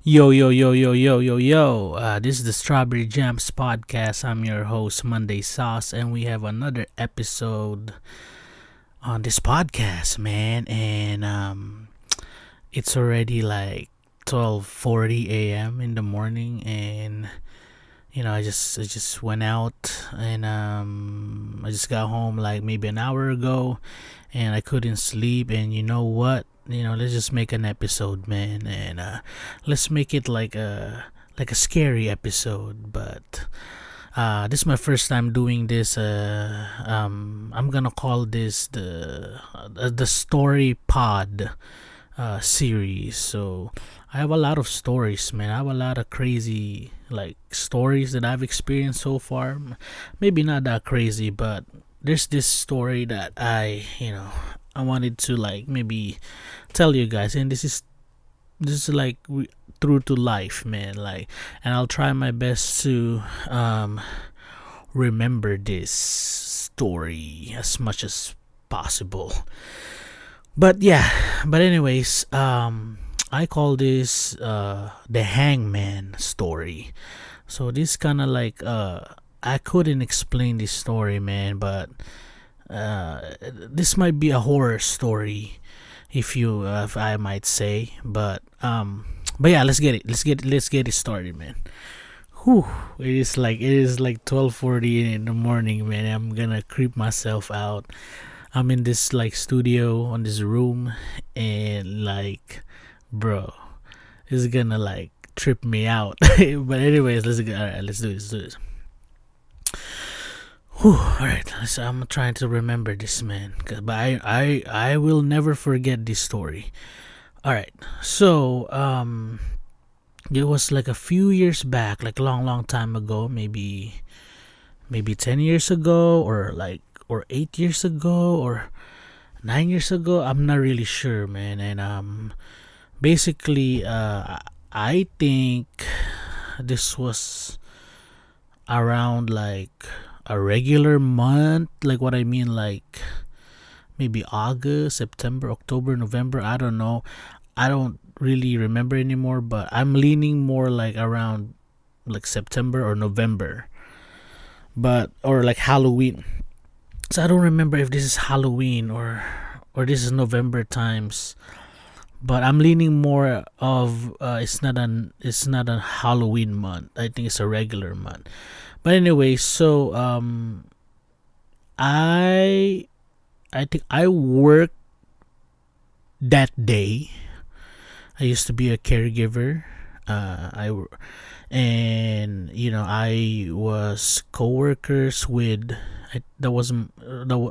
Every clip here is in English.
Yo, yo, yo, yo, yo, yo, yo. This is the Strawberry Jams podcast. I'm your host, Monday Sauce, and we have another episode on this podcast, man. And it's already like 12:40 a.m. in the morning, and I just went out, and I just got home like maybe an hour ago, and I couldn't sleep. And you know what? Let's just make an episode, man, and let's make it like a scary episode. But this is my first time doing this. I'm gonna call this the story pod series. So I have a lot of stories, man. I have a lot of crazy like stories that I've experienced so far. Maybe not that crazy, but there's this story that I wanted to like maybe tell you guys, and this is like true to life, man. Like, and I'll try my best to remember this story as much as possible. But yeah, but anyways, I call this the Hangman story. So this kind of like I couldn't explain this story, man, but this might be a horror story, if I might say. But yeah, let's get it started, man. Whew, it is like 12:40 in the morning, man. I'm gonna creep myself out. I'm in this like studio on this room, and like, bro, it's gonna like trip me out. But anyways, let's go. All right, let's do this. Let's do this. Whew, all right, I'm trying to remember this, man. But I will never forget this story. All right, so it was like a few years back, like long time ago, maybe 10 years ago, or 8 years ago, or 9 years ago. I'm not really sure, man. And basically, I think this was around like a regular month, like what I mean, like maybe August, September, October, November. I don't know. I don't really remember anymore, but I'm leaning more like around like September or November, but or like Halloween. So I don't remember if this is Halloween or this is November times, but I'm leaning more of it's not a Halloween month. I think it's a regular month. But anyway, so I I think I worked that day. I used to be a caregiver. And I was co-workers with that was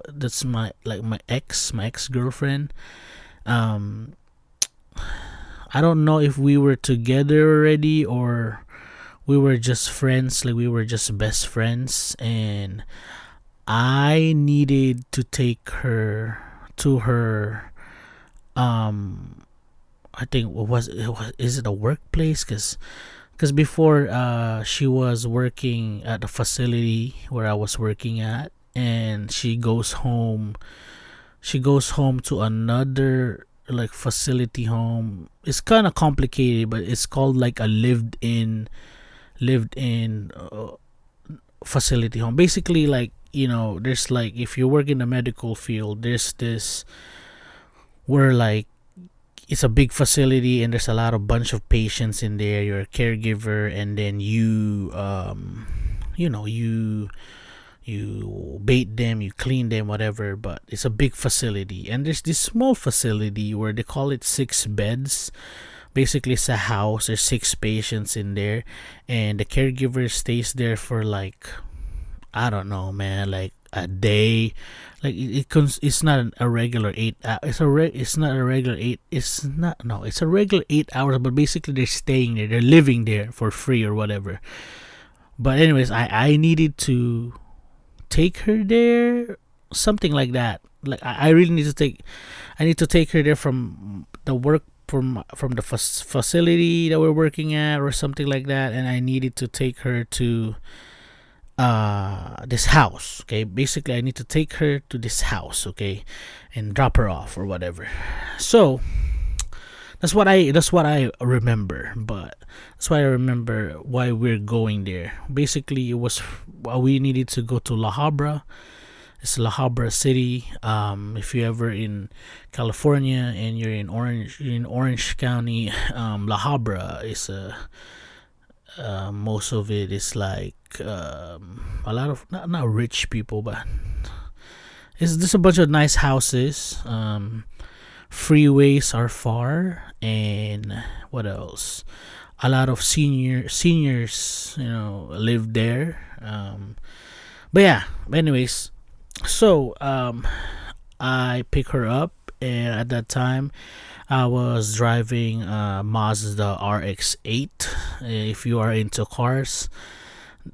that's my ex girlfriend. Um, I don't know if we were together already or we were just friends. Like we were just best friends, and I needed to take her to her um I think is it a workplace? Because before she was working at the facility where I was working at, and she goes home to another like facility home. It's kind of complicated, but it's called like a lived in facility home. Basically, like, there's like, if you work in the medical field, there's this where like it's a big facility and there's a lot of bunch of patients in there. You're a caregiver, and then you bait them, you clean them, whatever. But it's a big facility, and there's this small facility where they call it 6 beds. Basically, it's a house. There's 6 patients in there, and the caregiver stays there for like, I don't know, man, like a day. Like it's not a regular 8. It's not a regular 8. It's not no. It's a regular 8 hours. But basically, they're staying there. They're living there for free or whatever. But anyways, I needed to take her there, something like that. Like I really need to take. I need to take her there from the work from the facility that we're working at, or something like that. And I needed to take her to this house. Okay, basically I need to take her to this house, okay, and drop her off or whatever. So That's what I remember. But that's why I remember why we're going there. Basically, it was we needed to go to La Habra. It's La Habra City. If you're ever in California and you're in Orange County, La Habra is most of it is like a lot of not rich people, but it's just a bunch of nice houses. Freeways are far, and what else? A lot of seniors, live there. But yeah. Anyways, so I pick her up, and at that time, I was driving Mazda RX-8. If you are into cars,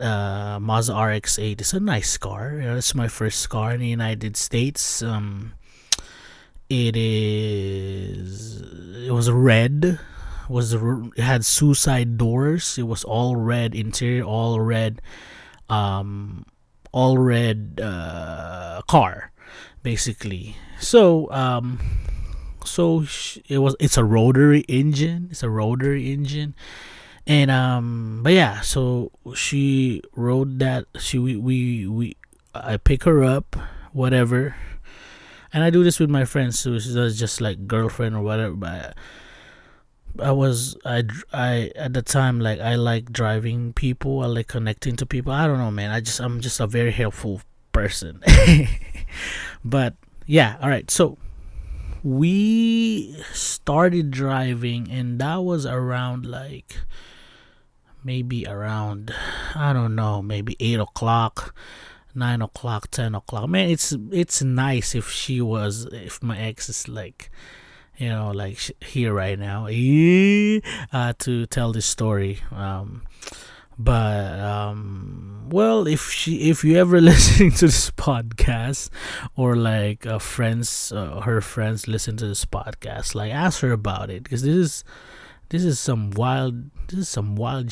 Mazda RX-8 is a nice car. It's my first car in the United States. It was red. It had suicide doors. It was all red interior, um, all red car, basically. It's a rotary engine. And but yeah, so she rode that. She we I pick her up, whatever. And I do this with my friends too. She's just like girlfriend or whatever. But I at the time, like, I like driving people. I like connecting to people. I don't know, man. I'm just a very helpful person. But yeah, all right. So we started driving, and that was around, like, maybe around, I don't know, maybe 8 o'clock, 9 o'clock, 10 o'clock. Man, it's nice if my ex is like, like here right now, to tell this story. But well, if you ever listening to this podcast, or like her friends listen to this podcast, like, ask her about it, because this is some wild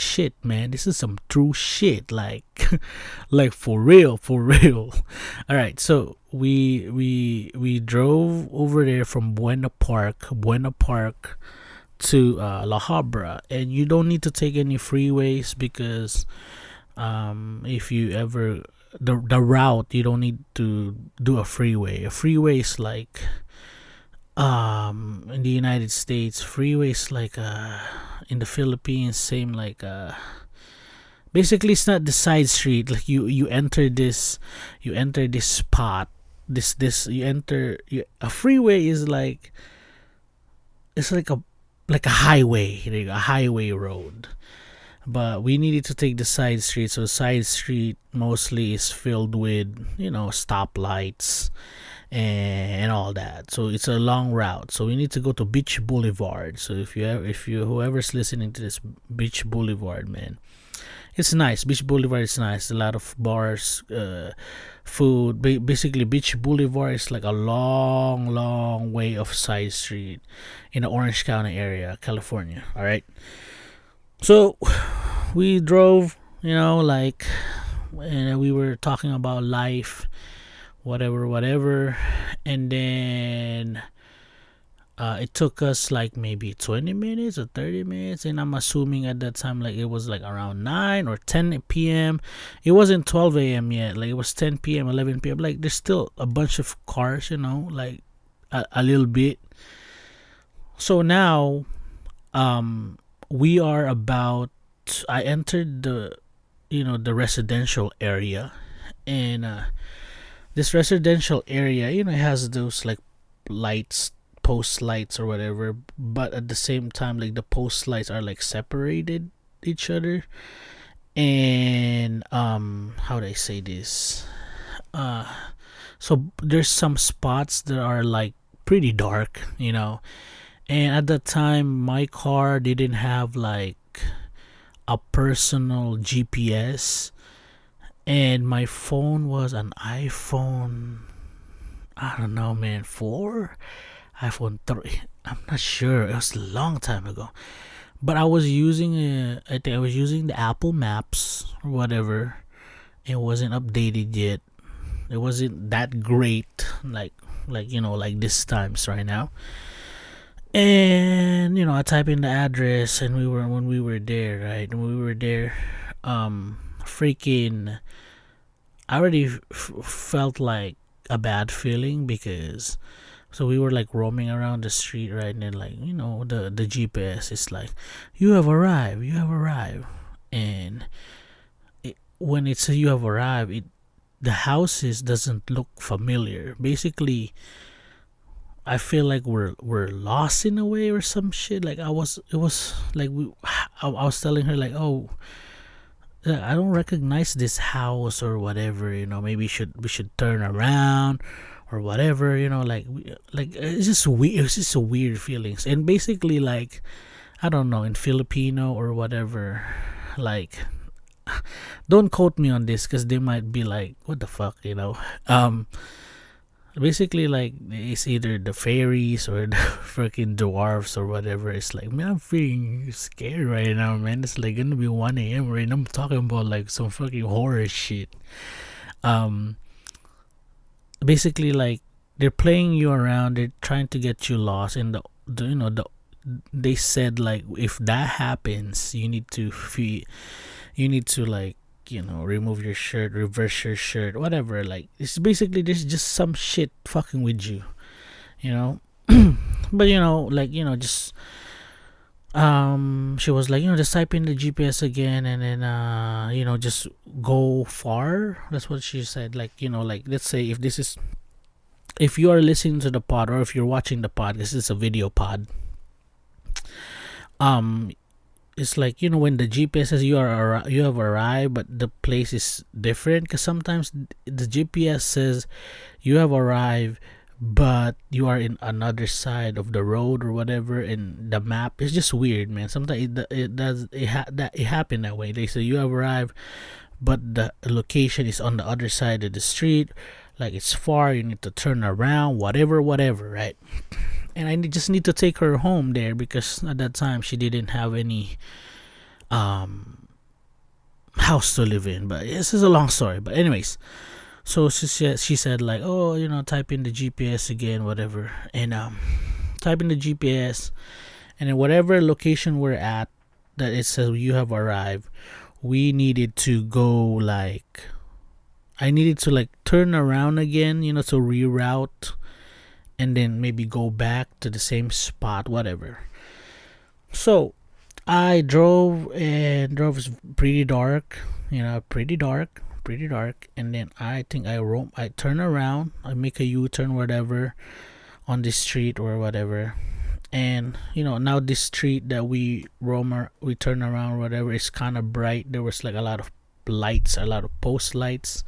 shit, man. This is some true shit, like like for real, for real. All right, so we drove over there from Buena Park to La Habra, and you don't need to take any freeways, because if you ever the route, you don't need to do a freeway. A freeway is like, in the United States, freeways like in the Philippines, same like basically, it's not the side street. Like, you enter this spot, this you enter a freeway is like, it's like a highway, like a highway road. But we needed to take the side street, so side street mostly is filled with stoplights and all that. So it's a long route. So we need to go to Beach Boulevard. So if you whoever's listening to this, Beach Boulevard, man, it's nice. Beach Boulevard is nice. A lot of bars, food. Basically, Beach Boulevard is like a long, long way of side street in the Orange County area, California. All right. So we drove, like, and we were talking about life, whatever, and then it took us like maybe 20 minutes or 30 minutes, and I'm assuming at that time, like, it was like around 9 or 10 p.m. It wasn't 12 a.m. yet. Like, it was 10 p.m., 11 p.m. Like, there's still a bunch of cars, like a little bit. So now we are about, I entered the residential area, and this residential area, it has those like lights, post lights or whatever, but at the same time, like, the post lights are like separated each other. And how do I say this? So there's some spots that are like pretty dark, and at that time, my car didn't have like a personal GPS, and my phone was an iPhone, I don't know, man, 4, iPhone 3. I'm not sure. It was a long time ago. But I think I was using the Apple Maps or whatever. It wasn't updated yet. It wasn't that great, like this times right now. And I type in the address, and when we were there, right? When we were there, freaking, I already felt like a bad feeling because so we were like roaming around the street, right? And then like the GPS is like, you have arrived, and when it says you have arrived, the houses doesn't look familiar. Basically, I feel like we're lost in a way or some shit. Like it was like I was telling her like, oh, I don't recognize this house or whatever. Maybe we should turn around or whatever. Like it's just weird. It's just a weird feelings. And basically, like I don't know, in Filipino or whatever, like don't quote me on this because they might be like, what the fuck, basically like it's either the fairies or the freaking dwarfs or whatever. It's like, man, I'm feeling scared right now, man. It's like gonna be 1 a.m. right now. I'm talking about like some fucking horror shit. um Basically like they're playing you around, they're trying to get you lost, and they said like if that happens you need to like remove your shirt, reverse your shirt, whatever. Like it's basically there's just some shit fucking with you, you know but like just she was like, just type in the GPS again, and then just go far. That's what she said. Like like let's say if you are listening to the pod, or if you're watching the pod, this is a video pod. um it's like when the GPS says you have arrived, but the place is different. Because sometimes the GPS says you have arrived, but you are in another side of the road or whatever. And the map is just weird, man. Sometimes it happened that way. They say you have arrived, but the location is on the other side of the street. Like it's far. You need to turn around, whatever, right? And I just need to take her home there because at that time she didn't have any um house to live in. But this is a long story. But anyways, so she said like, oh, type in the GPS again, whatever, and type in the GPS, and in whatever location we're at that it says you have arrived, we needed to go like I needed to like turn around again, to reroute, and then maybe go back to the same spot, whatever. So I drove, and drove was pretty dark, pretty dark. And then I think I turn around, I make a U-turn, whatever, on this street or whatever. And now this street that we turn around, whatever, is kind of bright. There was like a lot of lights, a lot of post lights,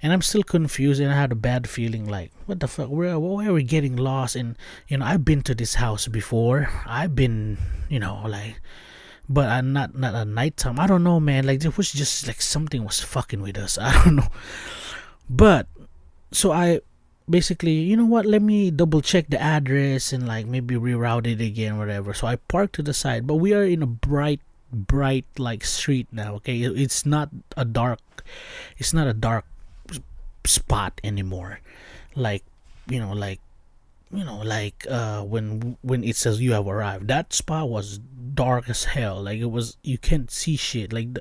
and I'm still confused, and I had a bad feeling like, what the fuck, why are we getting lost? And I've been to this house before. I've been, like, but I'm not at nighttime. I don't know, man. Like it was just like something was fucking with us. I don't know. But so I basically, what? Let me double check the address and like maybe reroute it again, whatever. So I parked to the side, but we are in a bright like street now. Okay, it's not a dark spot anymore. Like like when it says you have arrived, that spot was dark as hell. Like it was, you can't see shit. Like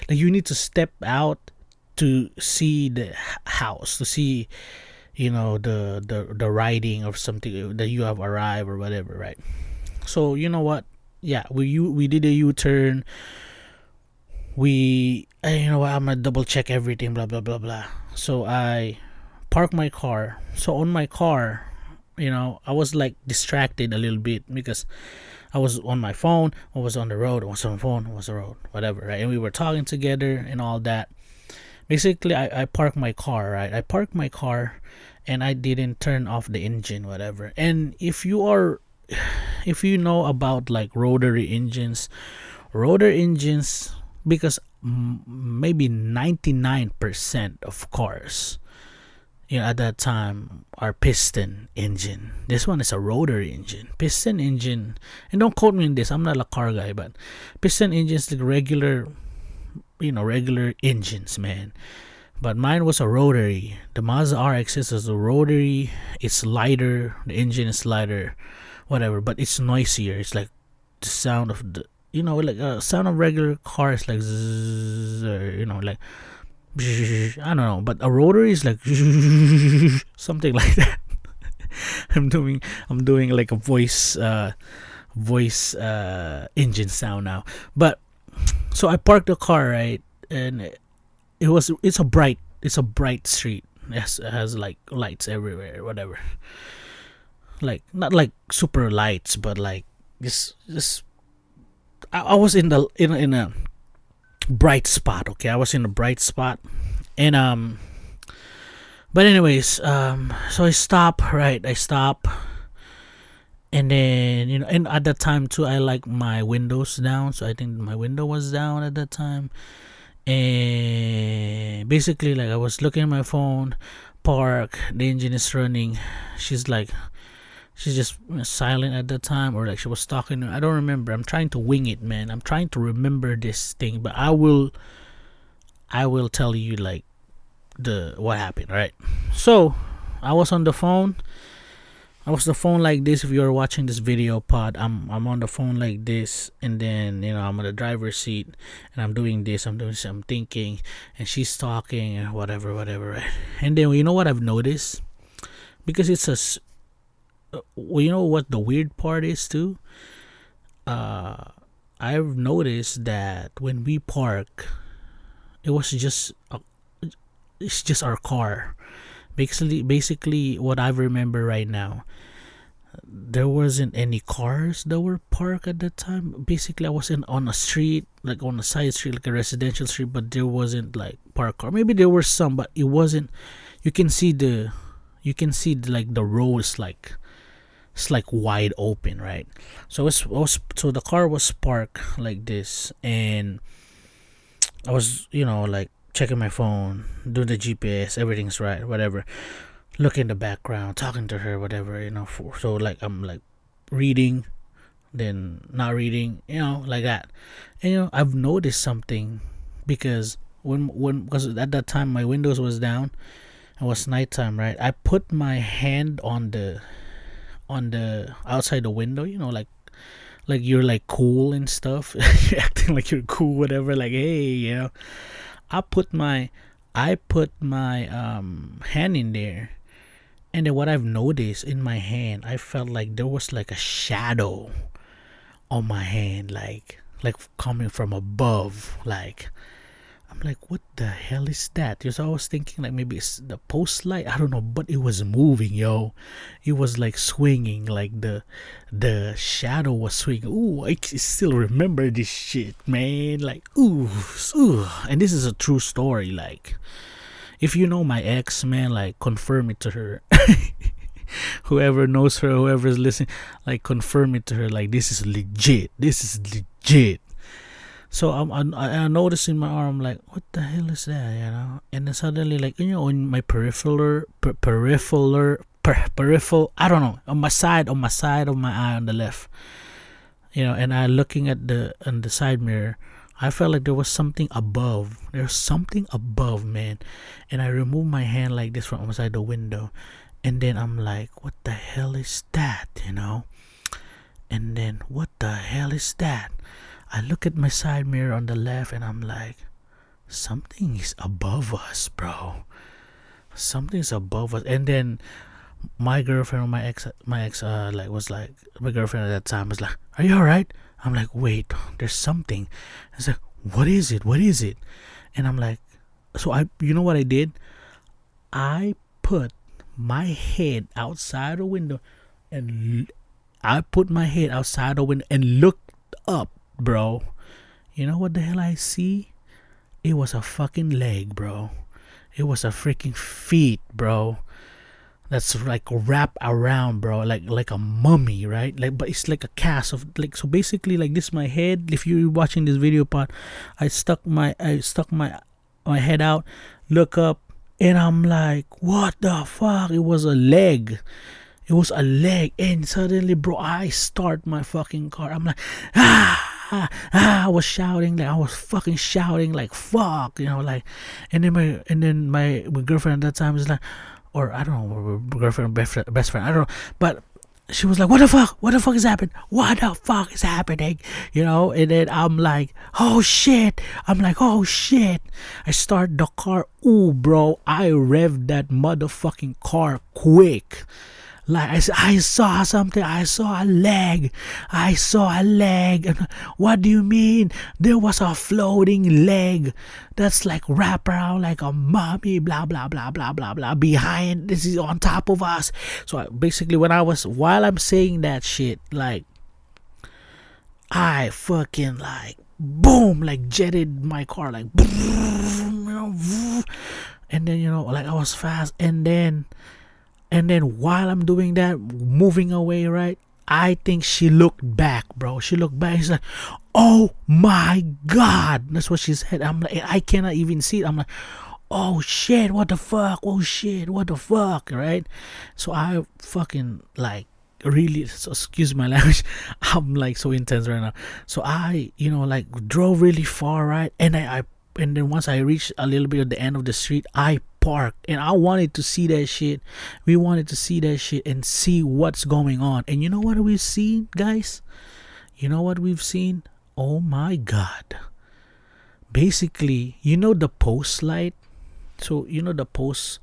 like you need to step out to see the house, to see the writing or something that you have arrived or whatever, right? So what, yeah, we did a U-turn. What, I'm gonna double check everything, blah blah blah blah. So I park my car. So on my car, I was like distracted a little bit because I was on my phone, I was on the road, I was on the phone, I was on the road, whatever, right? And we were talking together and all that. Basically, I parked my car, right? I parked my car, and I didn't turn off the engine, whatever. And if you know about like rotor engines, because maybe 99% of cars at that time are piston engine. This one is a rotary engine, piston engine. And don't quote me on this, I'm not a car guy, but piston engines like regular engines, man. But mine was a rotary. The Mazda RX is a rotary. It's lighter, the engine is lighter, whatever, but it's noisier. It's like the sound of the, like a sound of regular car is like zzz, or, like I don't know, but a rotary is like something like that. I'm doing like a voice engine sound now. But so I parked the car, right, and it's a bright street. It has like lights everywhere, whatever. Like not like super lights, but like this. I was in the in a bright spot. Okay, I was in a bright spot, and But anyways, so I stop, right? I stop, and then and at that time too, I like my windows down. So I think my window was down at that time, and basically, like I was looking at my phone, park, the engine is running. She's like, she's just silent at that time, or like she was talking. I don't remember. I'm trying to wing it, man. I'm trying to remember this thing, but I will tell you like the what happened, right? So I was on the phone. I was the phone like this. If you're watching this video pod, I'm on the phone like this, and then I'm on the driver's seat, and I'm doing this. I'm thinking, and she's talking and whatever, right? And then what I've noticed, because it's well, you know what the weird part is too. I've noticed that when we park, it was just it's just our car. Basically, what I remember right now, there wasn't any cars that were parked at that time. Basically, I was on a street, like on a side street, like a residential street, but there wasn't like parked car. Maybe there were some, but it wasn't. You can see like the road is like it's like wide open, right? So so the car was parked like this, and I was like checking my phone, doing the GPS, everything's right, whatever. Look in the background, talking to her, whatever, so like I'm like reading, then not reading, like that. And I've noticed something, because because at that time my windows was down, it was nighttime, right? I put my hand on the outside the window, like you're like cool and stuff. You're acting like you're cool, whatever, like, hey, I put my hand in there, and then what I've noticed in my hand, I felt like there was like a shadow on my hand, like coming from above. Like I'm like, what the hell is that? Because I was thinking like maybe it's the post light. I don't know, but it was moving, yo. It was like swinging, like the shadow was swinging. Ooh, I still remember this shit, man. Like, ooh. And this is a true story. Like, if you know my ex, man, like confirm it to her. Whoever knows her, whoever's listening, like confirm it to her. Like, this is legit. So I noticed in my arm, like, what the hell is that, And then suddenly, like, on my peripheral, I don't know, on my side of my eye on the left, and I looking at on the side mirror, I felt like there was something above. There's something above, man. And I removed my hand like this from outside the window, and then I'm like, what the hell is that, And then, what the hell is that? I look at my side mirror on the left, and I'm like, something is above us, bro. Something's above us. And then my girlfriend, my ex, was like, my girlfriend at that time was like, are you alright? I'm like, wait, there's something. I said, what is it? And I'm like, so you know what I did? I put my head outside the window, and looked up, bro. You know what the hell I see? It was a fucking leg, bro. It was a freaking feet, bro. That's like wrapped around, bro, like a mummy, right? Like, but it's like a cast of, like, so basically, like, this is my head. If you're watching this video part, I stuck my head out, look up, and I'm like, what the fuck? It was a leg. And suddenly, bro, I start my fucking car. I'm like, I was shouting, like I was fucking shouting, like fuck, like, and then my girlfriend at that time is like, or I don't know, girlfriend, best friend, I don't know, but she was like, "What the fuck? What the fuck is happening? What the fuck is happening?" And then I'm like, "Oh shit!" I'm like, "Oh shit!" I start the car. Ooh, bro, I revved that motherfucking car quick. Like I saw something. I saw a leg. I saw a leg. What do you mean? There was a floating leg that's like wrapped around like a mummy. Blah blah blah blah blah blah. Behind, this is on top of us. So basically, while I'm saying that shit, like I fucking like boom, like jetted my car, like boom, and then like I was fast, and then while I'm doing that, moving away, right? I think she looked back, bro. She looked back. She's like, "Oh my god!" That's what she said. I'm like, I cannot even see it. I'm like, "Oh shit! What the fuck? Oh shit! What the fuck?" Right? So I fucking like really. So excuse my language. I'm like so intense right now. So I, like drove really far, right? And then once I reached a little bit at the end of the street, I parked and I wanted to see that shit. We wanted to see that shit and see what's going on. And you know what we've seen, guys? You know what we've seen? Oh my god. Basically, the post light. So, the post.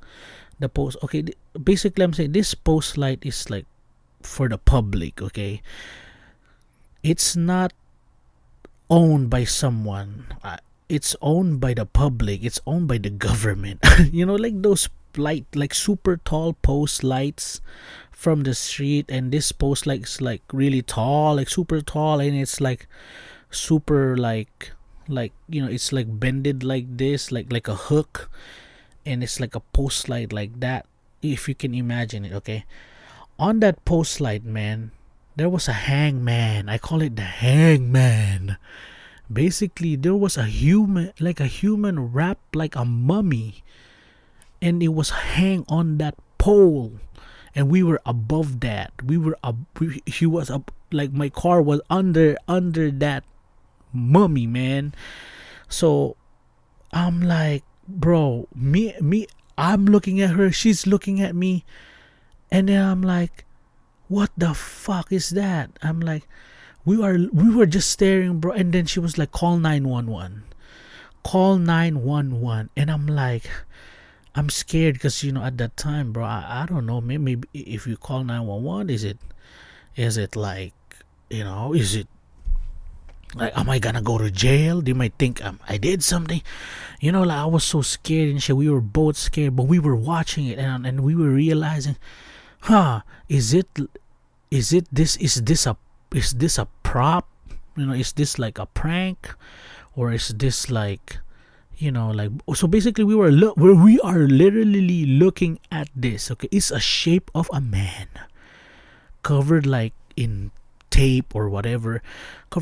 Okay, basically, I'm saying this post light is like for the public, okay? It's not owned by someone. It's owned by the public. It's owned by the government. Like those light, like super tall post lights from the street, and this post light is like really tall, like super tall, and it's like super it's like bended like this, like a hook, and it's like a post light like that. If you can imagine it, okay. On that post light, man, there was a hangman. I call it the hangman. Basically, there was a human wrapped like a mummy, and it was hang on that pole, and we were above that. We were up. He was up. Like my car was under that mummy, man. So I'm like, bro, me. I'm looking at her. She's looking at me, and then I'm like, what the fuck is that? I'm like, we were just staring, bro. And then she was like, call 911, call 911. And I'm like, I'm scared because at that time, bro, I don't know. Maybe if you call 911, is it like, is it like, am I gonna go to jail? They might think I did something. Like I was so scared and shit. We were both scared, but we were watching it, and we were realizing, is this a prop? Is this like a prank, or is this like, like, so basically we are literally looking at this. Okay, it's a shape of a man covered like in tape or whatever.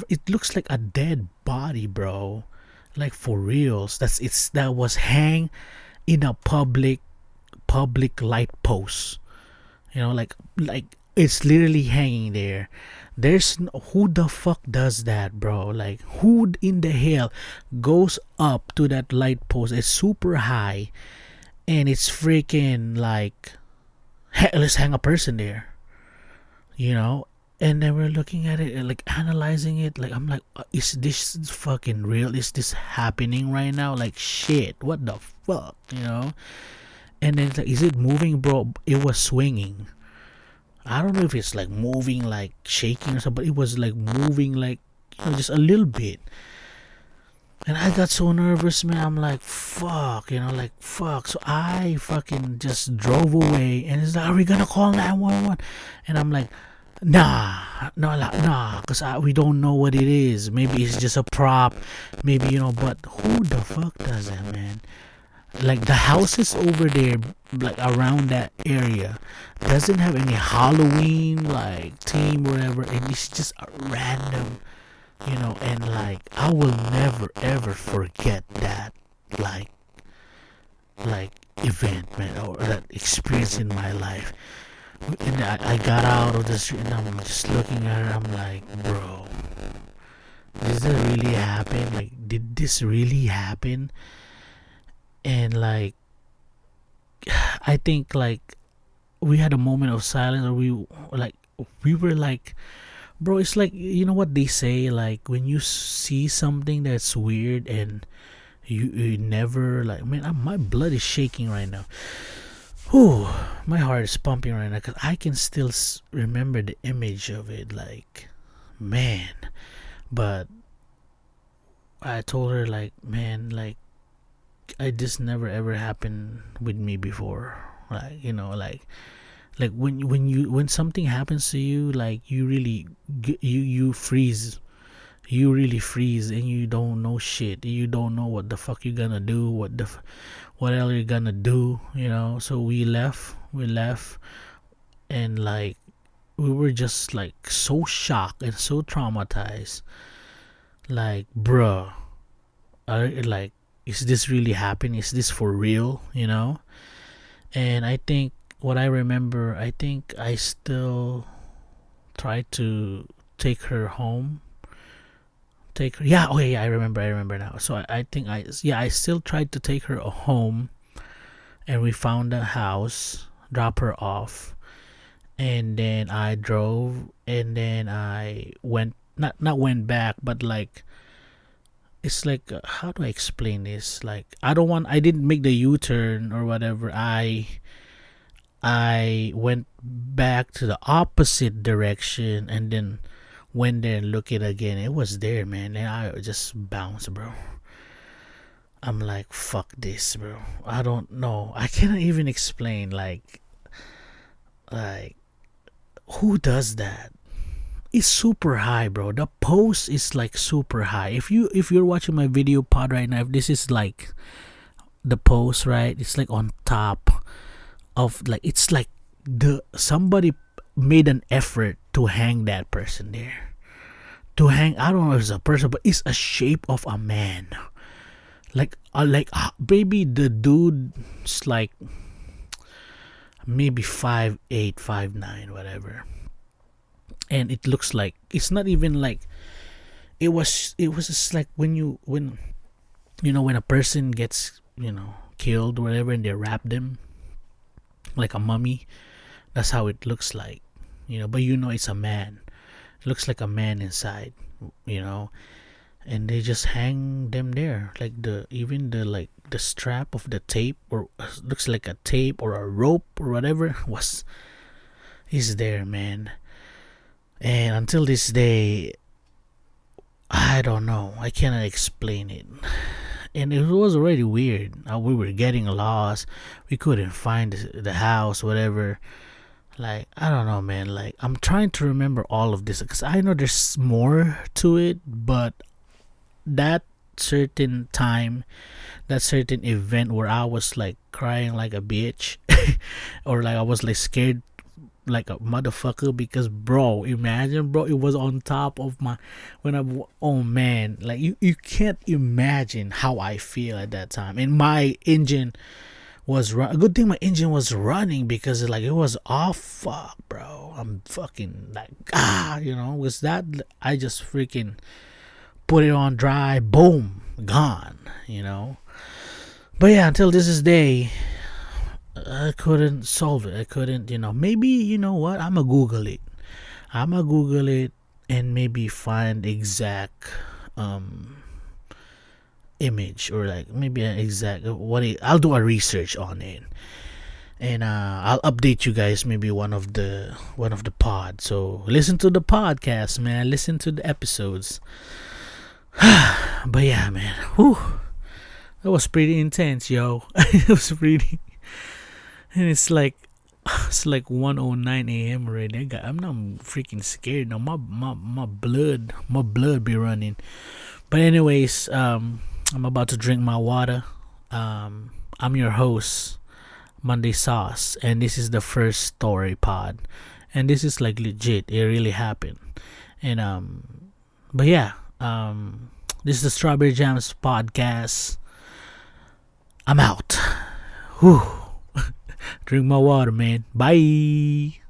It looks like a dead body, bro. Like for reals. That was hang in a public light post. Like it's literally hanging there. Who the fuck does that, bro? Like, who in the hell goes up to that light post? It's super high, and it's freaking like, let's hang a person there, and then we're looking at it and like analyzing it. Like, I'm like, is this fucking real? Is this happening right now? Like, shit, what the fuck, And then it's like, is it moving, bro? It was swinging. I don't know if it's like moving, like shaking or something, but it was like moving, like, just a little bit. And I got so nervous, man. I'm like, fuck, like, fuck. So I fucking just drove away, and it's like, are we gonna call 911? And I'm like, nah, no, nah, because we don't know what it is. Maybe it's just a prop, maybe, but who the fuck does that, man? Like, the houses over there, like around that area, doesn't have any Halloween like theme or whatever, and it's just a random, and like, I will never ever forget that, like event, man, or that experience in my life. And I got out of the street, and I'm just looking at her. I'm like, bro, does that really happen? Like, did this really happen? And like, I think like we had a moment of silence, or we like we were like, bro, it's like, you know what they say, like when you see something that's weird and you never, like, man, my blood is shaking right now. Whew, my heart is pumping right now because I can still remember the image of it, like, man. But I told her, like, man, like, this never ever happened with me before. Like, like when something happens to you, like, you really you freeze. You really freeze and you don't know shit. You don't know what the fuck you're gonna do, what else you're gonna do, So we left, and like we were just like so shocked and so traumatized. Like, bruh, like, is this really happening? Is this for real? And I think what I remember, I think I still tried to take her home. Take her, yeah. Okay, yeah. I remember now. So I think I still tried to take her home, and we found a house, drop her off, and then I drove, and then I went, not went back, but like, it's like, how do I explain this? Like, I didn't make the U-turn or whatever. I went back to the opposite direction and then went there and look it again. It was there, man. And I just bounced, bro. I'm like, fuck this, bro. I don't know. I cannot even explain, like who does that? It's super high, bro. The post is like super high. If you're watching my video pod right now, if this is like the post, right? It's like on top of, like, it's like the somebody made an effort to hang that person there. To hang, I don't know if it's a person, but it's a shape of a man. Like, maybe the dude's like maybe 5'8", 5'9", whatever. And it looks like, it's not even like, it was just like when when a person gets, killed or whatever, and they wrap them like a mummy. That's how it looks like, but it's a man. It looks like a man inside, and they just hang them there, like the strap of the tape, or looks like a tape or a rope or whatever was is there, man. And until this day, I don't know, I cannot explain it. And it was already weird. We were getting lost, we couldn't find the house, whatever. Like, I don't know, man. Like, I'm trying to remember all of this because I know there's more to it, but that certain time, that certain event where I was like crying like a bitch, or like I was like scared like a motherfucker, because, bro, imagine, bro, it was on top of my, oh man, like, you can't imagine how I feel at that time. And my engine was a good thing my engine was running, because like it was off. Fuck, bro, I'm fucking like, was that, I just freaking put it on dry, boom, gone. But yeah, until this is day, I couldn't solve it. I couldn't, maybe, what, I'ma google it. And maybe find exact image, or like maybe an exact I'll do a research on it, and I'll update you guys, maybe one of the pod. So listen to the podcast, man. Listen to the episodes. But yeah, man, whew, that was pretty intense, yo. It was pretty, and it's like 1:09 a.m. already. I'm not freaking scared now. My blood be running. But anyways, I'm about to drink my water. I'm your host, Monday Sauce, and this is the first story pod, and this is like legit. It really happened. And but yeah, this is the Strawberry Jams podcast. I'm out. Whew. Drink my water, man. Bye.